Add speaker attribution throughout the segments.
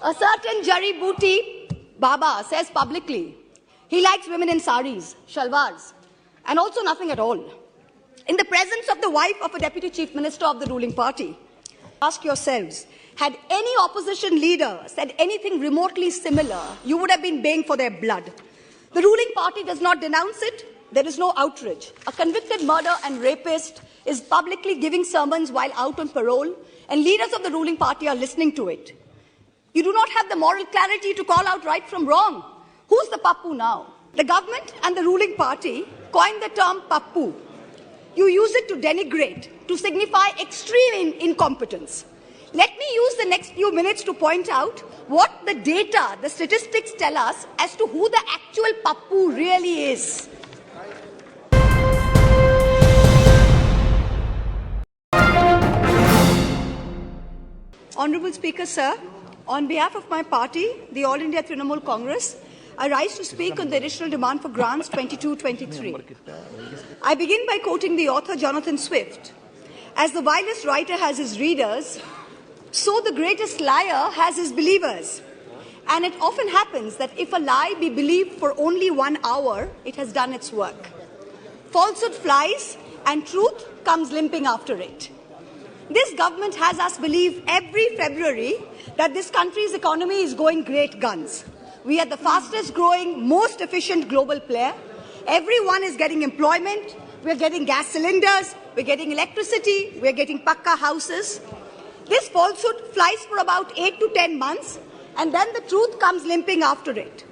Speaker 1: A certain Jari Booty Baba says publicly he likes women in saris, shalwars, and also nothing at all. In the presence of the wife of a deputy chief minister of the ruling party, ask yourselves, had any opposition leader said anything remotely similar, you would have been baying for their blood. The ruling party does not denounce it. There is no outrage. A convicted murderer and rapist is publicly giving sermons while out on parole, and leaders of the ruling party are listening to it. You do not have the moral clarity to call out right from wrong. Who's the pappu now? The government and the ruling party coined the term pappu. You use it to denigrate, to signify extreme incompetence. Let me use the next few minutes to point out what the data, the statistics tell us as to who the actual pappu really is. Honourable Speaker, sir, on behalf of my party, the All India Trinamool Congress, I rise to speak on the additional demand for grants 22-23. I begin by quoting the author Jonathan Swift. As the vilest writer has his readers, so the greatest liar has his believers. And it often happens that if a lie be believed for only 1 hour, it has done its work. Falsehood flies and truth comes limping after it. This government has us believe every February that this country's economy is going great guns. We are the fastest growing, most efficient global player. Everyone is getting employment. We're getting gas cylinders. We're getting electricity. We're getting pakka houses. This falsehood flies for about 8 to 10 months, and then the truth comes limping after it.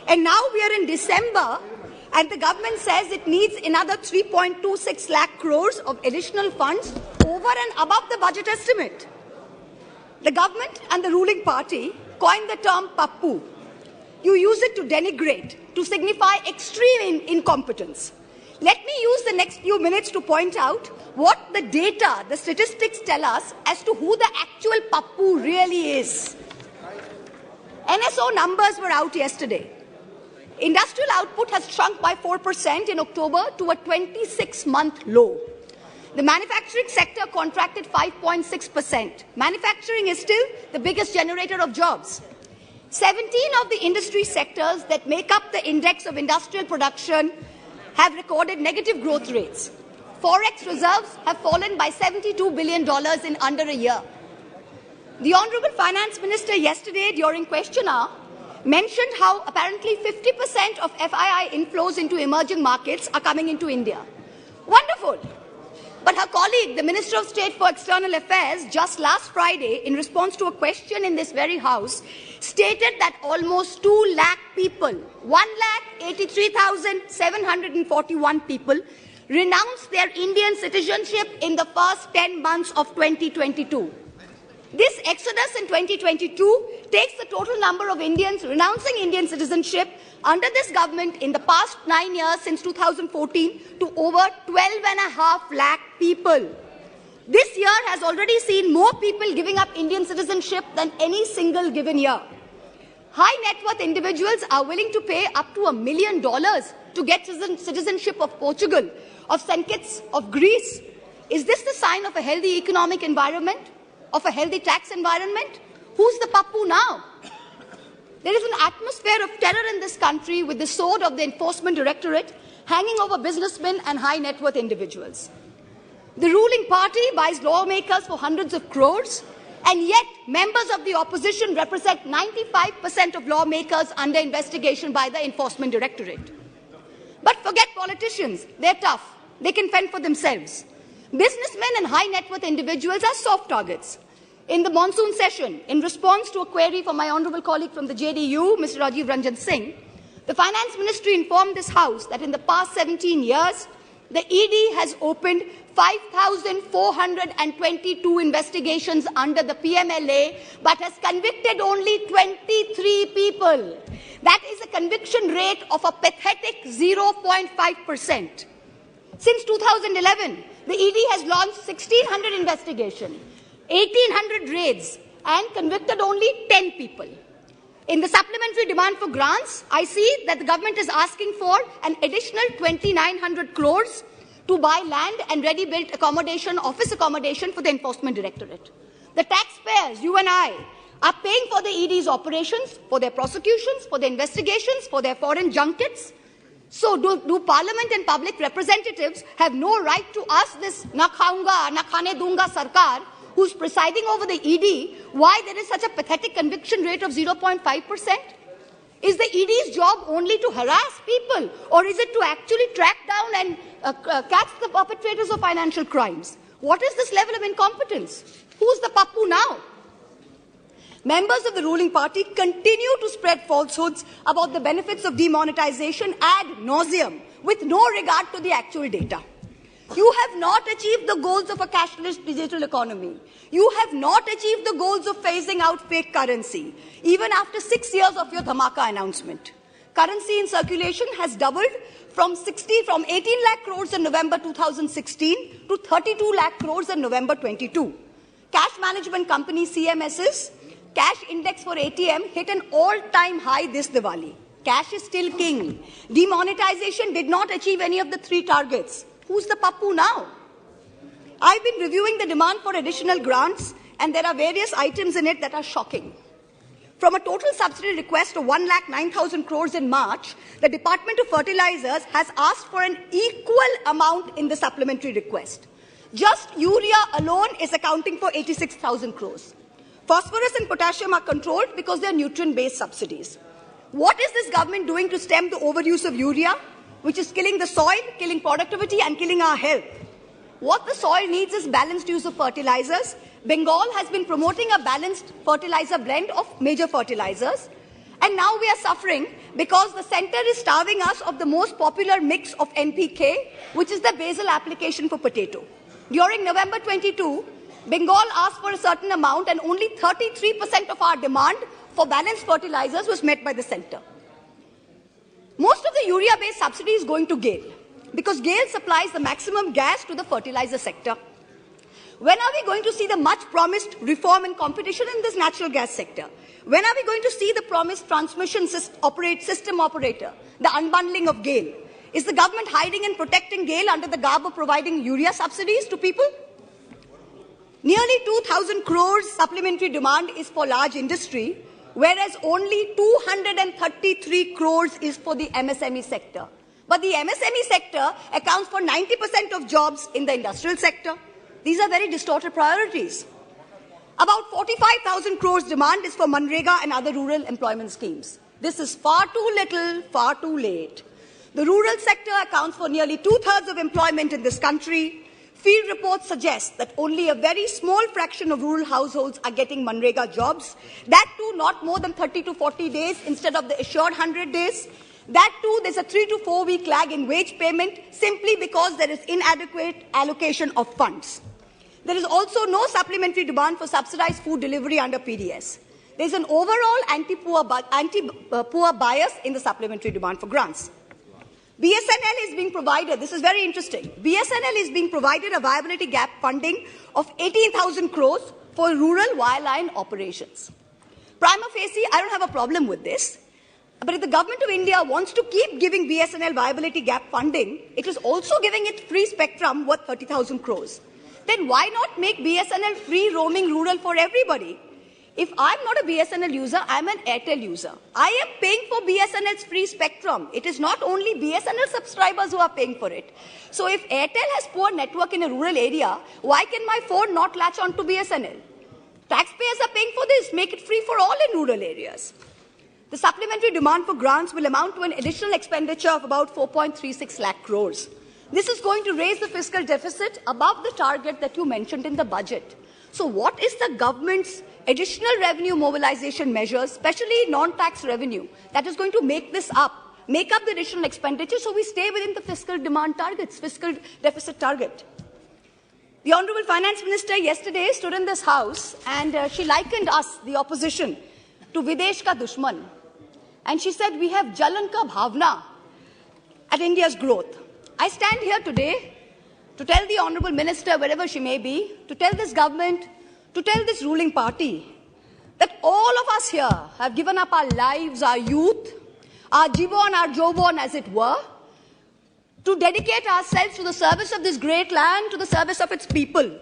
Speaker 1: And now we are in December, and the government says it needs another 3.26 lakh crores of additional funds over and above the budget estimate. The government and the ruling party coined the term pappu. You use it to denigrate, to signify extreme incompetence. Let me use the next few minutes to point out what the data, the statistics tell us as to who the actual pappu really is. NSO numbers were out yesterday. Industrial output has shrunk by 4% in October to a 26-month low. The manufacturing sector contracted 5.6%. Manufacturing is still the biggest generator of jobs. 17 of the industry sectors that make up the index of industrial production have recorded negative growth rates. Forex reserves have fallen by $72 billion in under a year. The Honourable Finance Minister yesterday during question hour mentioned how apparently 50% of FII inflows into emerging markets are coming into India. Wonderful. But her colleague, the Minister of State for External Affairs, just last Friday, in response to a question in this very House, stated that almost 2 lakh people, 1,83,741 people, renounced their Indian citizenship in the first 10 months of 2022. This exodus in 2022 takes the total number of Indians renouncing Indian citizenship under this government in the past 9 years since 2014 to over 12.5 lakh people. This year has already seen more people giving up Indian citizenship than any single given year. High net worth individuals are willing to pay up to $1 million to get citizenship of Portugal, of St. Kitts, of Greece. Is this the sign of a healthy economic environment? Of a healthy tax environment? Who's the pappu now? There is an atmosphere of terror in this country with the sword of the Enforcement Directorate hanging over businessmen and high net worth individuals. The ruling party buys lawmakers for hundreds of crores, and yet members of the opposition represent 95% of lawmakers under investigation by the Enforcement Directorate. But forget politicians. They're tough. They can fend for themselves. Businessmen and high net worth individuals are soft targets. In the monsoon session, in response to a query from my honourable colleague from the JDU, Mr. Rajiv Ranjan Singh, the Finance Ministry informed this House that in the past 17 years, the ED has opened 5,422 investigations under the PMLA, but has convicted only 23 people. That is a conviction rate of a pathetic 0.5%. Since 2011, the ED has launched 1,600 investigations, 1,800 raids, and convicted only 10 people. In the supplementary demand for grants, I see that the government is asking for an additional 2,900 crores to buy land and ready-built accommodation, office accommodation for the Enforcement Directorate. The taxpayers, you and I, are paying for the ED's operations, for their prosecutions, for their investigations, for their foreign junkets. So do Parliament and public representatives have no right to ask this na khaunga, na khane dunga sarkar, who's presiding over the ED, why there is such a pathetic conviction rate of 0.5%? Is the ED's job only to harass people, or is it to actually track down and catch the perpetrators of financial crimes? What is this level of incompetence? Who's the pappu now? Members of the ruling party continue to spread falsehoods about the benefits of demonetization ad nauseum, with no regard to the actual data. You have not achieved the goals of a cashless digital economy. You have not achieved the goals of phasing out fake currency, even after 6 years of your dhamaka announcement. Currency in circulation has doubled from 18 lakh crores in November 2016 to 32 lakh crores in November 22. Cash management company CMS's cash index for ATM hit an all-time high this Diwali. Cash is still king. Demonetization did not achieve any of the 3 targets. Who's the pappu now? I've been reviewing the demand for additional grants, and there are various items in it that are shocking. From a total subsidy request of 1,09,000 crores in March, the Department of Fertilizers has asked for an equal amount in the supplementary request. Just urea alone is accounting for 86,000 crores. Phosphorus and potassium are controlled because they are nutrient-based subsidies. What is this government doing to stem the overuse of urea, which is killing the soil, killing productivity, and killing our health? What the soil needs is balanced use of fertilizers. Bengal has been promoting a balanced fertilizer blend of major fertilizers. And now we are suffering because the center is starving us of the most popular mix of NPK, which is the basal application for potato. During November 22, Bengal asked for a certain amount, and only 33% of our demand for balanced fertilizers was met by the center. Most of the urea-based subsidy is going to GAIL, because GAIL supplies the maximum gas to the fertilizer sector. When are we going to see the much-promised reform and competition in this natural gas sector? When are we going to see the promised transmission system operator, the unbundling of GAIL? Is the government hiding and protecting GAIL under the garb of providing urea subsidies to people? Nearly 2,000 crores supplementary demand is for large industry, whereas only 233 crores is for the MSME sector. But the MSME sector accounts for 90% of jobs in the industrial sector. These are very distorted priorities. About 45,000 crores demand is for Manrega and other rural employment schemes. This is far too little, far too late. The rural sector accounts for nearly 2/3 of employment in this country. Field reports suggest that only a very small fraction of rural households are getting Manrega jobs. That too, not more than 30 to 40 days instead of the assured 100 days. That too, there's a 3 to 4 week lag in wage payment simply because there is inadequate allocation of funds. There is also no supplementary demand for subsidized food delivery under PDS. There is an overall anti-poor bias in the supplementary demand for grants. BSNL is being provided, this is very interesting, BSNL is being provided a viability gap funding of 18,000 crores for rural wireline operations. Prima facie, I don't have a problem with this. But if the government of India wants to keep giving BSNL viability gap funding, it is also giving it free spectrum worth 30,000 crores. Then why not make BSNL free roaming rural for everybody? If I'm not a BSNL user, I'm an Airtel user. I am paying for BSNL's free spectrum. It is not only BSNL subscribers who are paying for it. So if Airtel has poor network in a rural area, why can my phone not latch on to BSNL? Taxpayers are paying for this. Make it free for all in rural areas. The supplementary demand for grants will amount to an additional expenditure of about 4.36 lakh crores. This is going to raise the fiscal deficit above the target that you mentioned in the budget. So what is the government's additional revenue mobilization measures, especially non-tax revenue, that is going to make up the additional expenditure so we stay within the fiscal demand targets, fiscal deficit target? The Honorable Finance Minister yesterday stood in this House and she likened us, the opposition, to Videsh ka Dushman. And she said, we have Jalan ka Bhavna at India's growth. I stand here today to tell the Honorable Minister, wherever she may be, to tell this government, to tell this ruling party, that all of us here have given up our lives, our youth, our jibon, our jobon, as it were, to dedicate ourselves to the service of this great land, to the service of its people.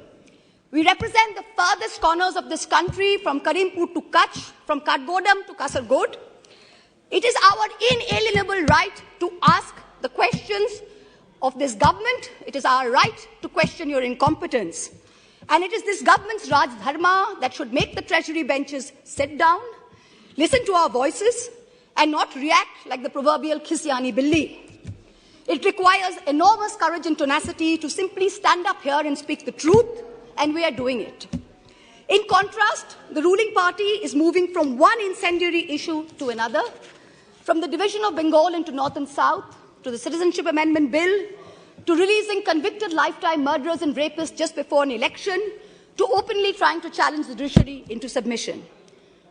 Speaker 1: We represent the farthest corners of this country, from Karimpur to Kutch, from Katgodam to Kasargod. It is our inalienable right to ask the questions of this government. It is our right to question your incompetence. And it is this government's Raj Dharma that should make the treasury benches sit down, listen to our voices, and not react like the proverbial Khisyani Billi. It requires enormous courage and tenacity to simply stand up here and speak the truth, and we are doing it. In contrast, the ruling party is moving from one incendiary issue to another, from the division of Bengal into North and South, to the Citizenship Amendment Bill, to releasing convicted lifetime murderers and rapists just before an election, to openly trying to challenge the judiciary into submission.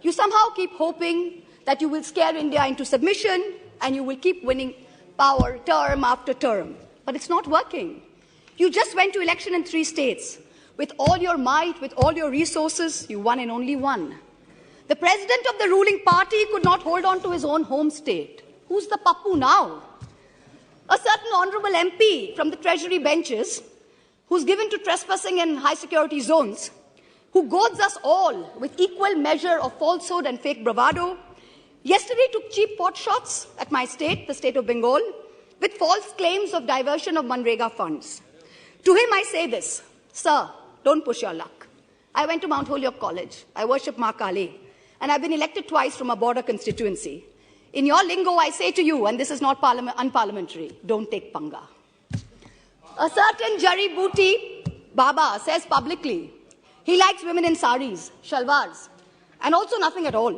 Speaker 1: You somehow keep hoping that you will scare India into submission and you will keep winning power term after term. But it's not working. You just went to election in 3 states. With all your might, with all your resources, you won in only one. The president of the ruling party could not hold on to his own home state. Who's the pappu now? A certain honorable MP from the treasury benches, who's given to trespassing in high security zones, who goads us all with equal measure of falsehood and fake bravado, yesterday took cheap pot shots at my state, the state of Bengal, with false claims of diversion of Manrega funds. To him I say this: sir, don't push your luck. I went to Mount Holyoke College. I worship Ma Kali. And I've been elected twice from a border constituency. In your lingo, I say to you, and this is not unparliamentary, don't take panga. A certain Jari Booty Baba says publicly he likes women in saris, shalwars, and also nothing at all.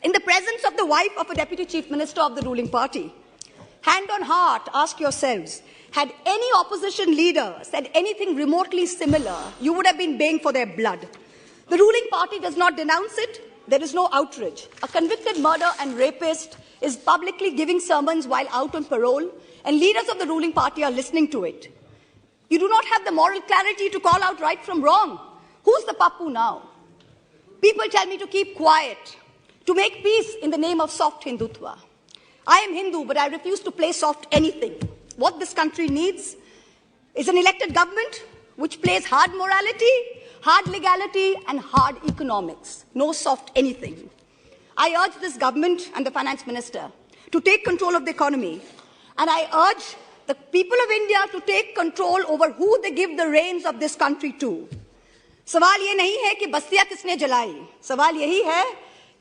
Speaker 1: In the presence of the wife of a deputy chief minister of the ruling party, hand on heart, ask yourselves, had any opposition leader said anything remotely similar, you would have been baying for their blood. The ruling party does not denounce it. There is no outrage. A convicted murderer and rapist is publicly giving sermons while out on parole, and leaders of the ruling party are listening to it. You do not have the moral clarity to call out right from wrong. Who's the pappu now? People tell me to keep quiet, to make peace in the name of soft Hindutva. I am Hindu, but I refuse to play soft anything. What this country needs is an elected government which plays hard morality, hard legality, and hard economics. No soft anything. I urge this government and the finance minister to take control of the economy. And I urge the people of India to take control over who they give the reins of this country to. सवाल ये नहीं है कि बस्तियां किसने जलाई. सवाल यही है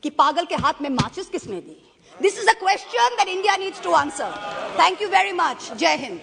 Speaker 1: कि पागल के हाथ में माचिस किसने दी. This is a question that India needs to answer. Thank you very much. Jai Hind.